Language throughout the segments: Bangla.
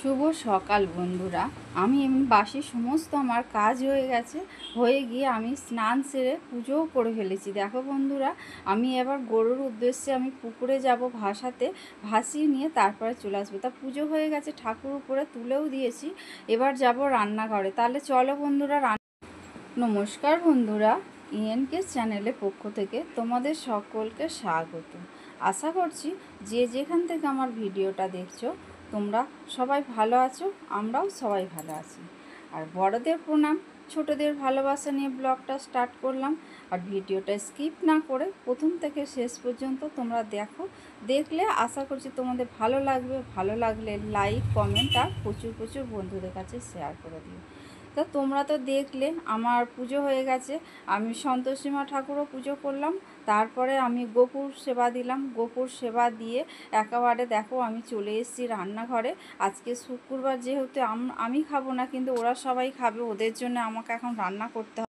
শুভ সকাল বন্ধুরা। আমি এমনি বাসি সমস্ত আমার কাজ হয়ে গেছে, হয়ে গিয়ে আমি স্নান সেরে পুজোও করে ফেলেছি। দেখো বন্ধুরা, আমি এবার গরুর উদ্দেশ্যে আমি পুকুরে যাব ভাসাতে, ভাসিয়ে নিয়ে তারপরে চলে আসবো। তা পুজো হয়ে গেছে, ঠাকুর উপরে তুলেও দিয়েছি, এবার যাব রান্নাঘরে। তাহলে চলো বন্ধুরা। নমস্কার বন্ধুরা, ইএনকে চ্যানেলের পক্ষ থেকে তোমাদের সকলকে স্বাগত। আশা করছি যে যেখান থেকে আমার ভিডিওটা দেখছো তোমরা সবাই ভালো আছো, আমরাও সবাই ভালো আছি। আর বড়দের প্রণাম, ছোটদের ভালোবাসা নিয়ে ব্লগটা স্টার্ট করলাম। আর ভিডিওটা স্কিপ না করে প্রথম থেকে শেষ পর্যন্ত তোমরা দেখলে আশা করছি তোমাদের ভালো লাগবে। ভালো লাগলে লাইক, কমেন্ট আর প্রচুর প্রচুর বন্ধুদের কাছে শেয়ার করে দিও। তা তোমরা তো দেখলে আমার পুজো হয়ে গেছে, আমি সন্তোষী মা ঠাকুরও পুজো করলাম, তারপরে আমি গোপুর সেবা দিলাম। গোপুর সেবা দিয়ে একেবারে দেখো আমি চলে এসেছি রান্নাঘরে। আজকে শুক্রবার যেহেতু আমি খাবো না, কিন্তু ওরা সবাই খাবে, ওদের জন্য আমাকে এখন রান্না করতে হবে।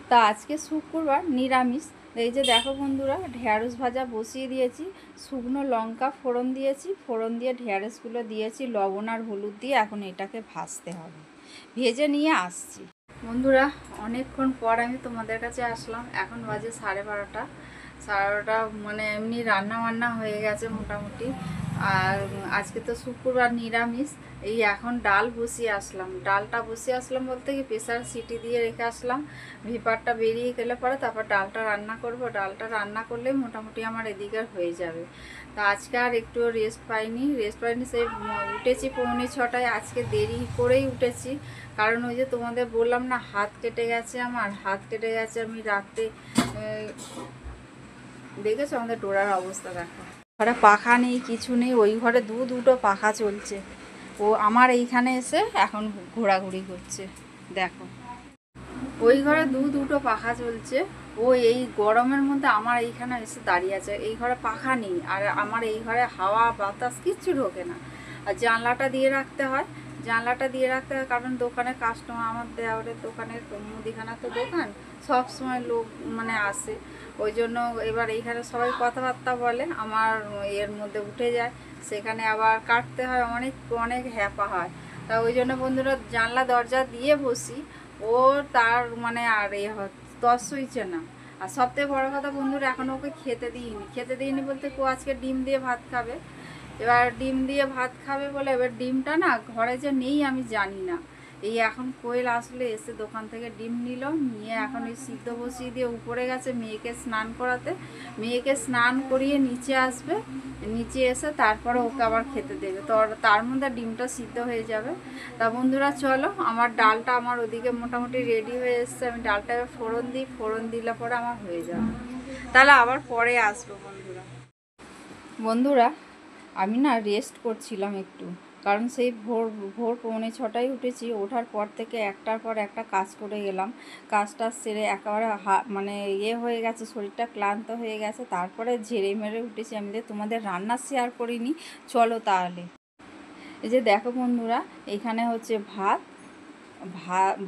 তা আজকে শুক্রবার নিরামিষ। এই যে দেখো বন্ধুরা, ঢেঁড়স ভাজা বসিয়ে দিয়েছি, শুকনো লঙ্কা ফোড়ন দিয়েছি, ফোড়ন দিয়ে ঢেঁড়সগুলো দিয়েছি লবণ আর হলুদ দিয়ে। এখন এটাকে ভাজতে হবে, ভেজে নিয়ে আসছি। বন্ধুরা, অনেকক্ষণ পর আমি তোমাদের কাছে আসলাম। এখন বাজে 12:30। 12:30 মানে এমনি রান্না বান্না হয়ে গেছে মোটামুটি। আর আজকে তো শুক্রবার নিরামিষ। এই এখন ডাল বসিয়ে আসলাম। ডালটা বসিয়ে আসলাম বলতে কি, প্রেসার সিটি দিয়ে রেখে আসলাম। ভিপারটা বেরিয়ে গেলে পরে তারপর ডালটা রান্না করব। ডালটা রান্না করলে মোটামুটি আমার এদিকে হয়ে যাবে। তা আজকে আর একটু রেস্ট পাইনি। সেই উঠেছি 5:45। আজকে দেরি করেই উঠেছি, কারণ ওই যে তোমাদের বললাম না, হাত কেটে গেছে, আমার হাত কেটে গেছে। আমি রাতে দেখেছো আমাদের ডোরার অবস্থা, দেখো ঘরে পাখা নেই, কিছু নেই। ওই ঘরে দুটো পাখা চলছে। ও আমার এইখানে এসে এখন ঘোরাঘুরি করছে, দেখো ওই ঘরে দুটো পাখা চলছে। ও এই গরমের মধ্যে আমার এইখানে এসে দাঁড়িয়ে আছে। এই ঘরে পাখা নেই, আর আমার এই ঘরে হাওয়া বাতাস কিচ্ছু ঢোকে না। আর জানলাটা দিয়ে রাখতে হয়, কারণ দোকানে কাস্টমার, আমার দেওয়ারের দোকানের মুদিখানা তো দোকান, সব সময় লোক মানে আসে। ওই জন্য এবার এইখানে সবাই কথাবার্তা বলে, আমার এর মধ্যে উঠে যায়, সেখানে আবার কাটতে হয়, অনেক অনেক হ্যাপা হয়। তা ওই জন্য বন্ধুরা জানলা দরজা দিয়ে বসি। ও তার মানে আর তস হইছে না। আর সবথেকে বড় কথা বন্ধুরা, এখন ওকে খেতে দিইনি বলতে, ও আজকে ডিম দিয়ে ভাত খাবে। এবার ডিম দিয়ে ভাত খাবে বলে, এবার ডিমটা না ঘরে যে নেই আমি জানি না। এই এখন কোয়েল আসলে এসে দোকান থেকে ডিম নিয়ে এখন এই সিদ্ধ বসিয়ে দিয়ে উপরে গেছে মেয়েকে স্নান করাতে। মেয়েকে স্নান করিয়ে নিচে আসবে, নিচে এসে তারপরে ওকে আবার খেতে দেবে। তো তার মধ্যে ডিমটা সিদ্ধ হয়ে যাবে। তা বন্ধুরা চলো, আমার ডালটা আমার ওদিকে মোটামুটি রেডি হয়ে এসছে। আমি ডালটা এবার ফোড়ন দিলে পরে আমার হয়ে যাবে। তাহলে আবার পরে আসবো বন্ধুরা। বন্ধুরা, আমি না রেস্ট করছিলাম একটু, কারণ সেই ভোর 5:45 উঠেছি। ওঠার পর থেকে একটার পর একটা কাজ করে গেলাম। কাজটা সেরে একেবারে মানে হয়ে গেছে, শরীরটা ক্লান্ত হয়ে গেছে। তারপরে ঝেড়ে মেরে উঠেছি। আমি তোমাদের রান্না শেয়ার করিনি, চলো তাহলে। এই যে দেখো বন্ধুরা, এখানে হচ্ছে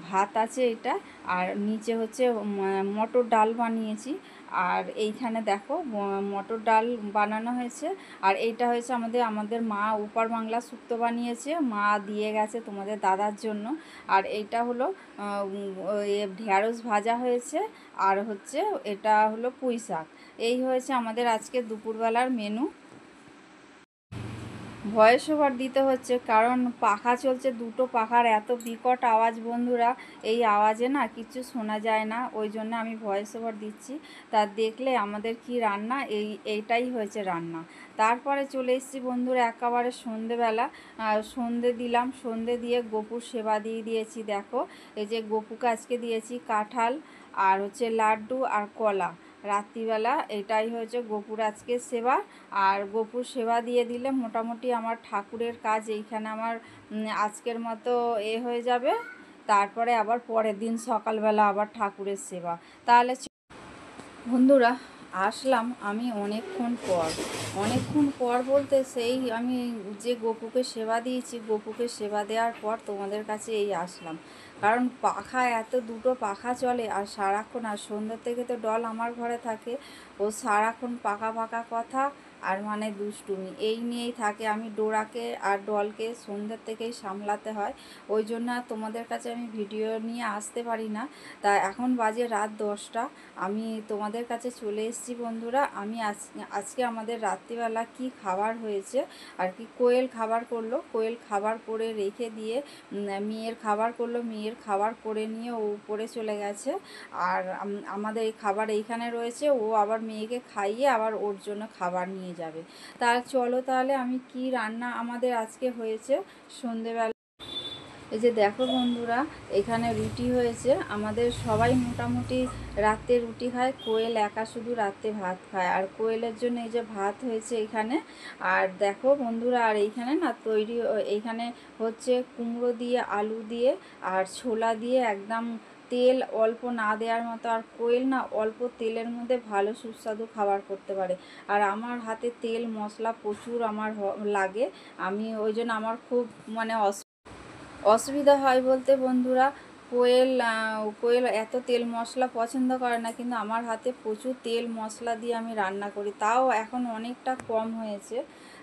ভাত আছে এটা, আর নিচে হচ্ছে মটর ডাল বানিয়েছি। আর এইখানে দেখো মটর ডাল বানানো হয়েছে। আর এইটা হয়েছে আমাদের মা ওপার বাংলা শুক্তো বানিয়েছে, মা দিয়ে গেছে তোমাদের দাদার জন্য। আর এইটা হলো ঢেঁড়স ভাজা হয়েছে। আর হচ্ছে এটা হলো পুঁই শাক। এই হয়েছে আমাদের আজকে দুপুরবেলার মেনু। ভয়েস ওভার দিতে হচ্ছে কারণ পাখা চলছে, দুটো পাখার এত বিকট আওয়াজ বন্ধুরা, এই আওয়াজে না কিছু শোনা যায় না, ওই জন্য আমি ভয়েস ওভার দিচ্ছি। তা দেখলে আমাদের কি রান্না, এইটাই হয়েছে রান্না। তারপরে চলে এসেছি বন্ধুরা একেবারে সন্ধেবেলা। সন্ধে দিয়ে গোপুর সেবা দিয়েছি। দেখো এই যে গোপুকে আজকে দিয়েছি কাঁঠাল, আর হচ্ছে লাড্ডু আর কলা। রাত্রিবেলা এটাই হয়েছে গোপুর আজকে সেবা। আর গোপুর সেবা দিয়ে দিলে মোটামুটি আমার ঠাকুরের কাজ এইখানে আমার আজকের মতো হয়ে যাবে। তারপরে আবার পরের দিন সকালবেলা আবার ঠাকুরের সেবা। তাহলে বন্ধুরা আসলাম আমি অনেকক্ষণ পর বলতে, সেই আমি যে গোপুকে সেবা দিয়েছি, গোপুকে সেবা দেওয়ার পর তোমাদের কাছে আসলাম। কারণ পাখা দুটো পাখা চলে, আর সারাক্ষণ, আর সন্ধ্যা থেকে তো ডল আমার ঘরে থাকে, ও সারাক্ষণ পাকা কথা আর মানে দুষ্টুমি এই নিয়েই থাকে। আমি ডোরাকে আর ডলকে সন্ধ্যের থেকেই সামলাতে হয়, ওই জন্য আর তোমাদের কাছে আমি ভিডিও নিয়ে আসতে পারি না। তা এখন বাজে রাত 10টা, আমি তোমাদের কাছে চলে এসেছি বন্ধুরা। আমি আজকে আমাদের রাত্রিবেলা কি খাবার হয়েছে আর কি। কোয়েল খাবার করলো, কোয়েল খাবার করে রেখে দিয়ে মেয়ের খাবার করলো, মেয়ের খাবার করে নিয়ে ও উপরে চলে গেছে। আর আমাদের এই খাবার এইখানে রয়েছে, ও আবার মেয়েকে খাইয়ে আবার ওর জন্য খাবার নিয়ে যাবে। তা চলো তাহলে আমি কি রান্না আমাদের আজকে হয়েছে সন্ধেবেলা। এই যে দেখো বন্ধুরা, এখানে রুটি হয়েছে। আমাদের সবাই মোটামুটি রাতে রুটি খায়, কোয়েল একা শুধু রাতে ভাত খায়। আর কোয়েলের জন্য এই যে ভাত হয়েছে এখানে। আর দেখো বন্ধুরা, আর এইখানে না এইখানে হচ্ছে কুমড়ো দিয়ে, আলু দিয়ে আর ছোলা দিয়ে একদম তেল অল্প না দেওয়ার মতো। আর কোয়েল না অল্প তেলের মধ্যে ভালো সুস্বাদু খাবার করতে পারে। আর আমার হাতে তেল মশলা প্রচুর আমার লাগে। আমি ওই জন্য আমার খুব মানে অসুবিধা হয় বলতে বন্ধুরা, কোয়েল এত তেল মশলা পছন্দ করে না, কিন্তু আমার হাতে প্রচুর তেল মশলা দিয়ে আমি রান্না করি, তাও এখন অনেকটা কম হয়েছে।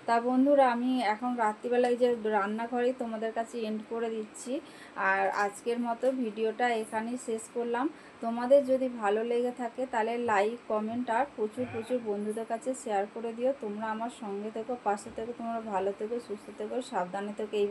তা বন্ধুরা, আমি এখন রাত্রিবেলায় যে রান্নাঘরেই তোমাদের কাছে এন্ড করে দিচ্ছি। আর আজকের মতো ভিডিওটা এখানেই শেষ করলাম। তোমাদের যদি ভালো লেগে থাকে তাহলে লাইক কমেন্ট আর প্রচুর প্রচুর বন্ধুদের কাছে শেয়ার করে দিও। তোমরা আমার সঙ্গে থেকো, পাশে থেকো, তোমরা ভালো থেকো, সুস্থ থেকো, সাবধানে থেকো। এই